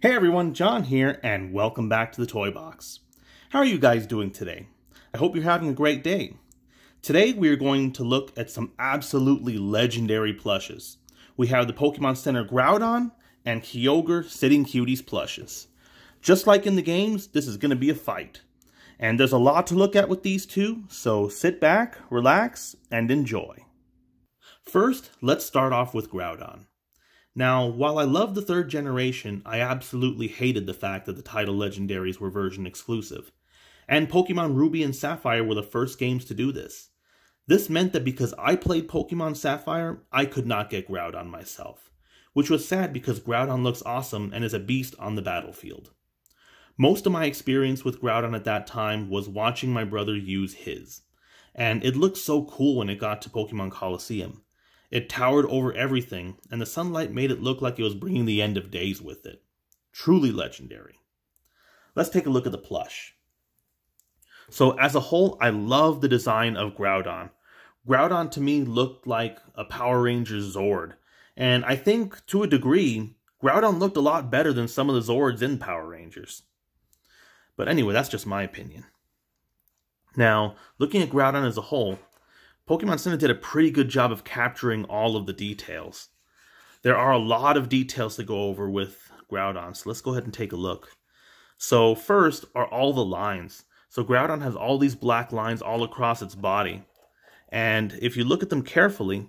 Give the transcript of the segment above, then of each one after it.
Hey everyone, John here, and welcome back to the Toy Box. How are you guys doing today? I hope you're having a great day. Today we are going to look at some absolutely legendary plushes. We have the Pokemon Center Groudon and Kyogre Sitting Cuties plushes. Just like in the games, this is going to be a fight. And there's a lot to look at with these two, so sit back, relax, and enjoy. First, let's start off with Groudon. Now, while I love the third generation, I absolutely hated the fact that the title legendaries were version exclusive. And Pokemon Ruby and Sapphire were the first games to do this. This meant that because I played Pokemon Sapphire, I could not get Groudon myself. Which was sad because Groudon looks awesome and is a beast on the battlefield. Most of my experience with Groudon at that time was watching my brother use his. And it looked so cool when it got to Pokemon Colosseum. It towered over everything, and the sunlight made it look like it was bringing the end of days with it. Truly legendary. Let's take a look at the plush. So as a whole, I love the design of Groudon. Groudon to me looked like a Power Ranger Zord. And I think, to a degree, Groudon looked a lot better than some of the Zords in Power Rangers. But anyway, that's just my opinion. Now, looking at Groudon as a whole, Pokemon Center did a pretty good job of capturing all of the details. There are a lot of details to go over with Groudon, so let's go ahead and take a look. So first are all the lines. So Groudon has all these black lines all across its body. And if you look at them carefully,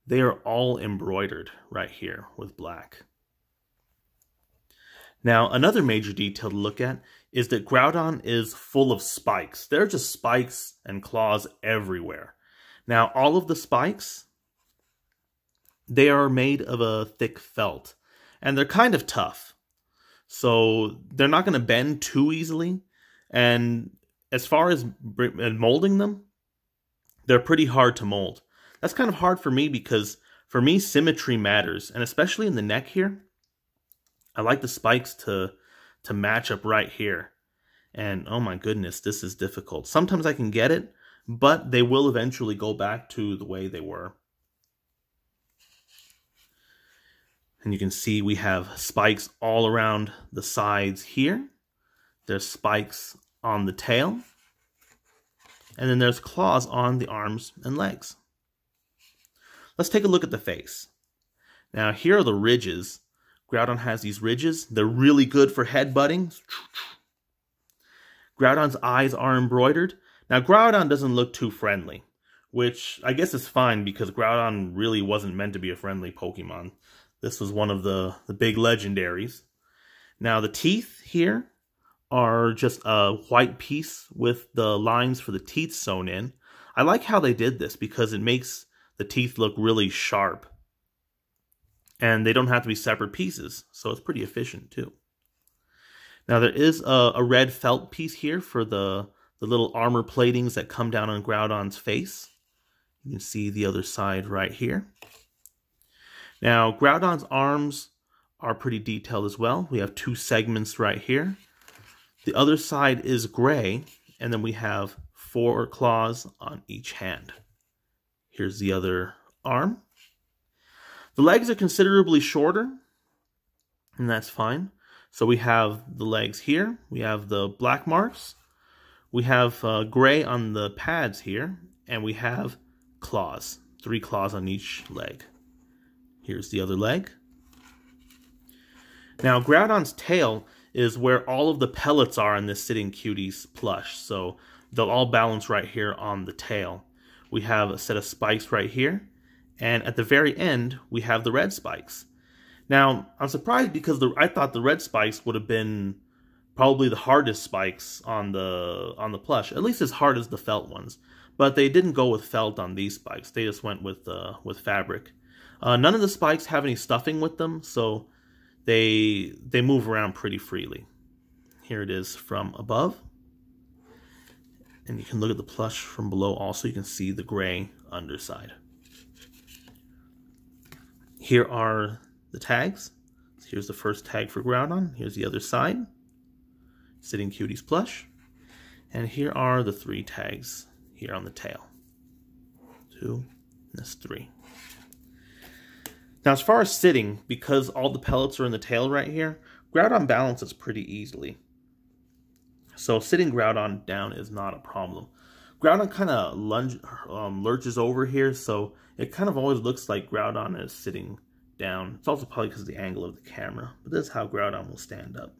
they are all embroidered right here with black. Now, another major detail to look at is that Groudon is full of spikes. There are just spikes and claws everywhere. Now, all of the spikes, they are made of a thick felt, and they're kind of tough. So they're not going to bend too easily, and as far as molding them, they're pretty hard to mold. That's kind of hard for me because, for me, symmetry matters, and especially in the neck here, I like the spikes to match up right here. And oh my goodness, this is difficult. Sometimes I can get it, but they will eventually go back to the way they were. And you can see we have spikes all around the sides here. There's spikes on the tail. And then there's claws on the arms and legs. Let's take a look at the face. Now here are the ridges. Groudon has these ridges. They're really good for headbutting. Groudon's eyes are embroidered. Now, Groudon doesn't look too friendly, which I guess is fine because Groudon really wasn't meant to be a friendly Pokemon. This was one of the big legendaries. Now, the teeth here are just a white piece with the lines for the teeth sewn in. I like how they did this because it makes the teeth look really sharp. And they don't have to be separate pieces, so it's pretty efficient too. Now, there is a red felt piece here for the little armor platings that come down on Groudon's face. You can see the other side right here. Now, Groudon's arms are pretty detailed as well. We have two segments right here. The other side is gray, and then we have 4 claws on each hand. Here's the other arm. The legs are considerably shorter, and that's fine. So we have the legs here. We have the black marks. We have gray on the pads here, and we have claws. 3 claws on each leg. Here's the other leg. Now, Groudon's tail is where all of the pellets are in this Sitting Cuties plush, so they'll all balance right here on the tail. We have a set of spikes right here, and at the very end, we have the red spikes. Now, I'm surprised because I thought the red spikes would have been probably the hardest spikes on the plush, at least as hard as the felt ones. But they didn't go with felt on these spikes. They just went with fabric. None of the spikes have any stuffing with them, so they move around pretty freely. Here it is from above. And you can look at the plush from below also. You can see the gray underside. Here are the tags. So here's the first tag for Groudon. Here's the other side. Sitting Cuties plush. And here are the 3 tags here on the tail. 2, and that's 3. Now, as far as sitting, because all the pellets are in the tail right here, Groudon balances pretty easily. So sitting Groudon down is not a problem. Groudon kind of lurches over here, so it kind of always looks like Groudon is sitting down. It's also probably because of the angle of the camera, but this is how Groudon will stand up.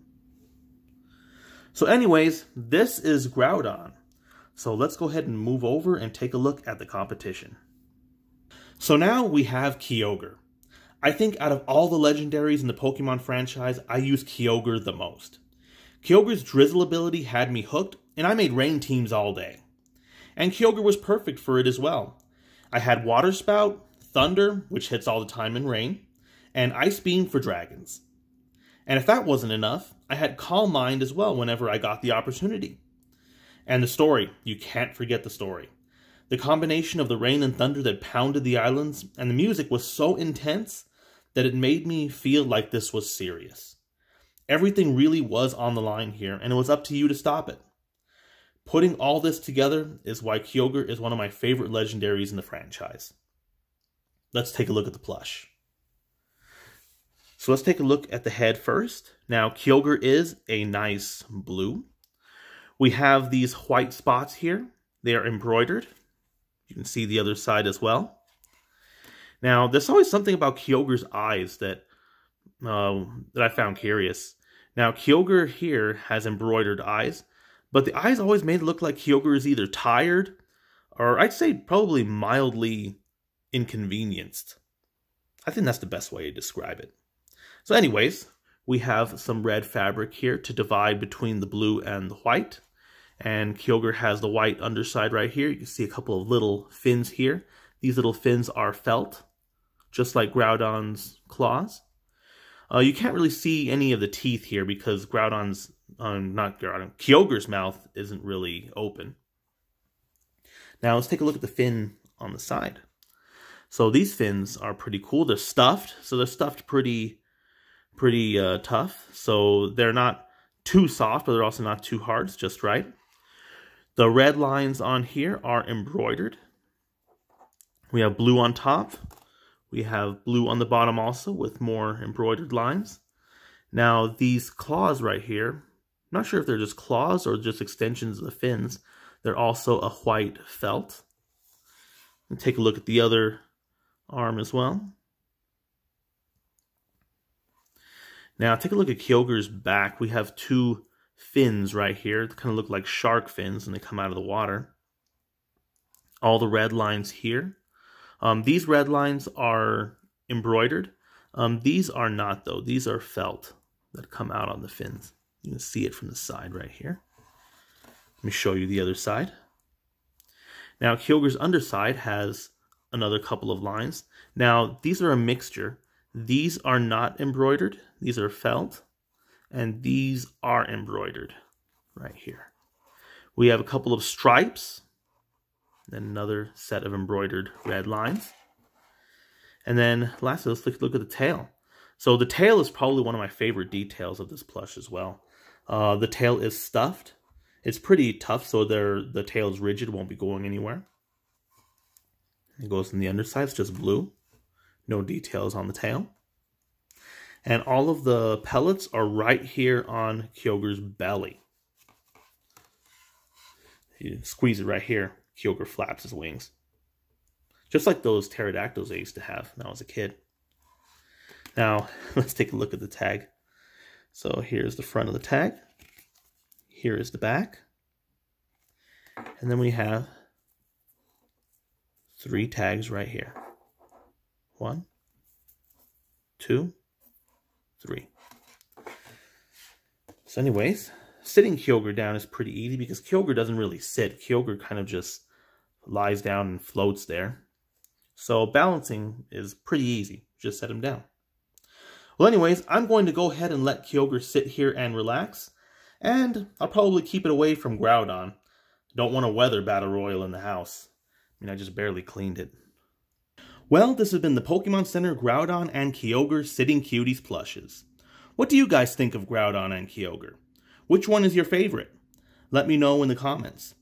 So anyways, this is Groudon. So let's go ahead and move over and take a look at the competition. So now we have Kyogre. I think out of all the legendaries in the Pokemon franchise, I use Kyogre the most. Kyogre's Drizzle ability had me hooked, and I made rain teams all day. And Kyogre was perfect for it as well. I had Water Spout, Thunder, which hits all the time in rain, and Ice Beam for dragons. And if that wasn't enough, I had Calm Mind as well whenever I got the opportunity. And the story, you can't forget the story. The combination of the rain and thunder that pounded the islands, and the music was so intense that it made me feel like this was serious. Everything really was on the line here, and it was up to you to stop it. Putting all this together is why Kyogre is one of my favorite legendaries in the franchise. Let's take a look at the plush. So let's take a look at the head first. Now, Kyogre is a nice blue. We have these white spots here. They are embroidered. You can see the other side as well. Now, there's always something about Kyogre's eyes that I found curious. Now, Kyogre here has embroidered eyes, but the eyes always made it look like Kyogre is either tired, or I'd say probably mildly inconvenienced. I think that's the best way to describe it. So anyways, we have some red fabric here to divide between the blue and the white. And Kyogre has the white underside right here. You can see a couple of little fins here. These little fins are felt, just like Groudon's claws. You can't really see any of the teeth here because Kyogre's mouth isn't really open. Now let's take a look at the fin on the side. So these fins are pretty cool. They're stuffed, so they're stuffed pretty tough. So they're not too soft, but they're also not too hard. It's just right. The red lines on here are embroidered. We have blue on top. We have blue on the bottom also with more embroidered lines. Now these claws right here, I'm not sure if they're just claws or just extensions of the fins. They're also a white felt. And take a look at the other arm as well. Now take a look at Kyogre's back. We have two fins right here. They kind of look like shark fins when they come out of the water. All the red lines here. These red lines are embroidered. These are not though. These are felt that come out on the fins. You can see it from the side right here. Let me show you the other side. Now Kyogre's underside has another couple of lines. Now these are a mixture. These are not embroidered. These are felt. And these are embroidered right here. We have a couple of stripes. Then another set of embroidered red lines. And then lastly, let's take a look at the tail. So the tail is probably one of my favorite details of this plush as well. The tail is stuffed. It's pretty tough, so the tail is rigid, won't be going anywhere. It goes on the underside, it's just blue. No details on the tail. And all of the pellets are right here on Kyogre's belly. You squeeze it right here, Kyogre flaps his wings. Just like those pterodactyls I used to have when I was a kid. Now, let's take a look at the tag. So here's the front of the tag. Here is the back. And then we have 3 tags right here. 1, 2, 3. So anyways, sitting Kyogre down is pretty easy because Kyogre doesn't really sit. Kyogre kind of just lies down and floats there. So balancing is pretty easy. Just set him down. Well anyways, I'm going to go ahead and let Kyogre sit here and relax. And I'll probably keep it away from Groudon. Don't want a weather battle royal in the house. I mean, I just barely cleaned it. Well, this has been the Pokemon Center Groudon and Kyogre Sitting Cuties plushes. What do you guys think of Groudon and Kyogre? Which one is your favorite? Let me know in the comments.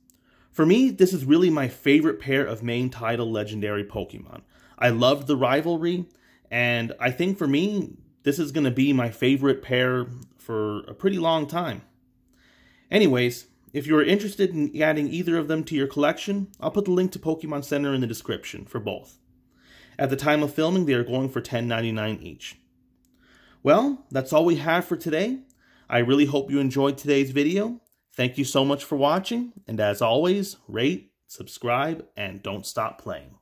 For me, this is really my favorite pair of main title legendary Pokemon. I loved the rivalry, and I think for me, this is going to be my favorite pair for a pretty long time. Anyways, if you are interested in adding either of them to your collection, I'll put the link to Pokemon Center in the description for both. At the time of filming, they are going for $10.99 each. Well, that's all we have for today. I really hope you enjoyed today's video. Thank you so much for watching, and as always, rate, subscribe, and don't stop playing.